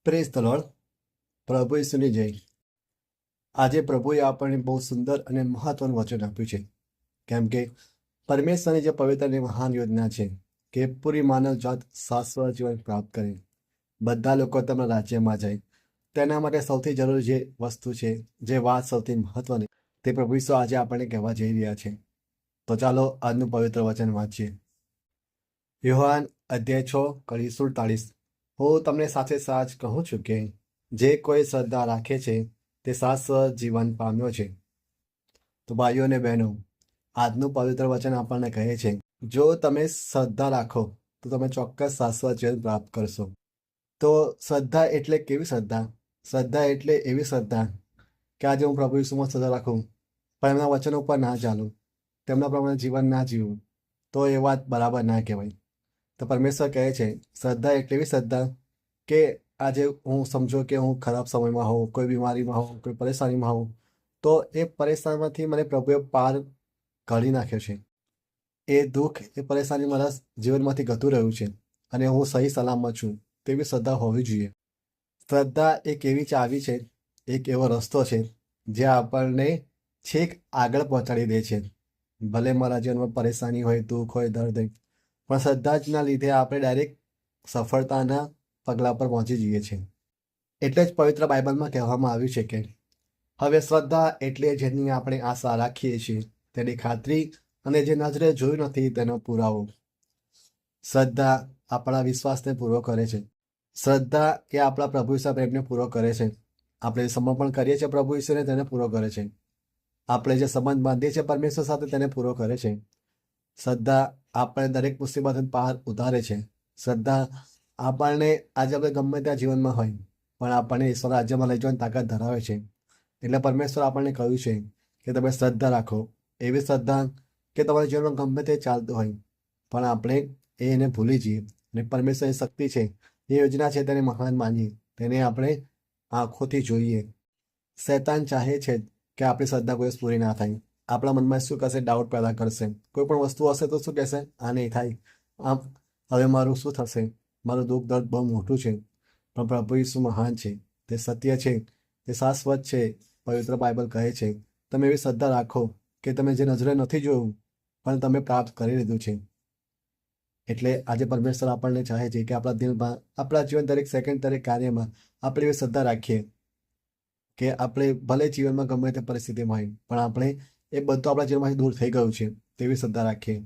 Praise the lord. પ્રભુ ઈસુની જય. આજે પ્રભુએ આપણને બહુ સુંદર અને મહત્વનું વચન આપ્યું છે, કેમ કે પરમેશ્વરની જે પવિત્ર અને મહાન યોજના છે કે પૂરી માનવ જાત શાશ્વત જીવન પ્રાપ્ત કરે, બધા લોકો તેમના રાજ્યમાં જાય. તેના માટે સૌથી જરૂરી જે વસ્તુ છે, જે વાત સૌથી મહત્વની, તે પ્રભુ ઈસુ આજે આપણને કહેવા જઈ રહ્યા છે. તો ચાલો આજનું પવિત્ર વચન વાંચીએ. યોહાન અધ્યાય 6 કડી 47. હું તમને સાચે સાચ કહું છું કે જે કોઈ શ્રદ્ધા રાખે છે તે શાશ્વત જીવન પામ્યો છે. તો ભાઈઓ અને બહેનો, આજનું પવિત્ર વચન આપણને કહે છે, જો તમે શ્રદ્ધા રાખો તો તમે ચોક્કસ શાશ્વત જીવન પ્રાપ્ત કરશો. તો શ્રદ્ધા એટલે કેવી શ્રદ્ધા? શ્રદ્ધા એટલે એવી શ્રદ્ધા કે આજે હું પ્રભુ ઈસુમાં શ્રદ્ધા રાખું, પણ એમના વચનો ઉપર ના ચાલું, તેમના પ્રમાણે જીવન ના જીવું, તો એ વાત બરાબર ના કહેવાય. તો પરમેશ્વર કહે છે, શ્રદ્ધા એટલે એવી શ્રદ્ધા કે આજે હું સમજો કે હું ખરાબ સમયમાં હોઉં, કોઈ બીમારીમાં હોઉં, કોઈ પરેશાનીમાં હોઉં, તો એ પરેશાનીમાંથી મને પ્રભુએ પાર કાઢી નાખ્યો છે. એ દુઃખ, એ પરેશાની મારા જીવનમાંથી જતું રહ્યું છે અને હું સહી સલામત છું. તેવી શ્રદ્ધા હોવી જોઈએ. શ્રદ્ધા એક એવી ચાવી છે, એક એવો રસ્તો છે જે આપણને છેક આગળ પહોંચાડી દે છે. ભલે મારા જીવનમાં પરેશાની હોય, દુઃખ હોય, દર્દ હોય, પણ શ્રદ્ધા જ ના લીધે આપણે ડાયરેક્ટ સફળતાના પગલા પર પહોંચી જઈએ છીએ. એટલે જ પવિત્ર બાઇબલમાં કહેવામાં આવ્યું છે કે હવે શ્રદ્ધા એટલે જેની આપણે આશા રાખીએ છીએ તેની ખાતરી, અને જે નજરે જોયું નથી તેનો પુરાવો. શ્રદ્ધા આપણા વિશ્વાસને પૂરો કરે છે. શ્રદ્ધા એ આપણા પ્રભુ ઈસુ પ્રેમને પૂરો કરે છે. આપણે સમર્પણ કરીએ છીએ પ્રભુ ઈસુને, તેને પૂરો કરે છે. આપણે જે સંબંધ બાંધીએ છીએ પરમેશ્વર સાથે, તેને પૂરો કરે છે. શ્રદ્ધા આપણને દરેક મુસીબત પાર ઉતારે છે. શ્રદ્ધા આપણને આજે આપણે ગમે ત્યાં જીવનમાં હોય પણ આપણને ઈશ્વર રાજ્યમાં લઈ જવાની તાકાત ધરાવે છે. એટલે પરમેશ્વર આપણને કહ્યું છે કે તમે શ્રદ્ધા રાખો, એવી શ્રદ્ધા કે તમારા જીવનમાં ગમે તે ચાલતું હોય પણ આપણે એને ભૂલી જઈએ અને પરમેશ્વરની શક્તિ છે, એ યોજના છે, તેને મહાન માનીએ, તેને આપણે આંખોથી જોઈએ. શૈતાન ચાહે છે કે આપણી શ્રદ્ધા કોઈ પૂરી ના થાય. આપણા મનમાં શું કરશે? ડાઉટ પેદા કરશે. કોઈ પણ વસ્તુ હશે તો શું કહેશે? આ નહીં થાય, આમ હવે મારું શું થશે? મારું દુઃખ દર્દ બહુ મોટું છે. પણ પ્રભુ ઈસુ મહાન છે, તે સત્ય છે, તે શાશ્વત છે. પવિત્ર બાઇબલ કહે છે, તમે એવી શ્રદ્ધા રાખો કે તમે જે નજરે નથી જોયું પણ તમે પ્રાપ્ત કરી લીધું છે. એટલે આજે પરમેશ્વર આપણને ચાહે છે કે આપણા દિલમાં, આપણા જીવન દરેક સેકન્ડ, દરેક કાર્યમાં આપણે એવી શ્રદ્ધા રાખીએ કે આપણે ભલે જીવનમાં ગમે તે પરિસ્થિતિમાં હોય પણ આપણે એ બધું આપણા જીવનમાંથી દૂર થઈ ગયું છે તેવી શ્રદ્ધા રાખીએ.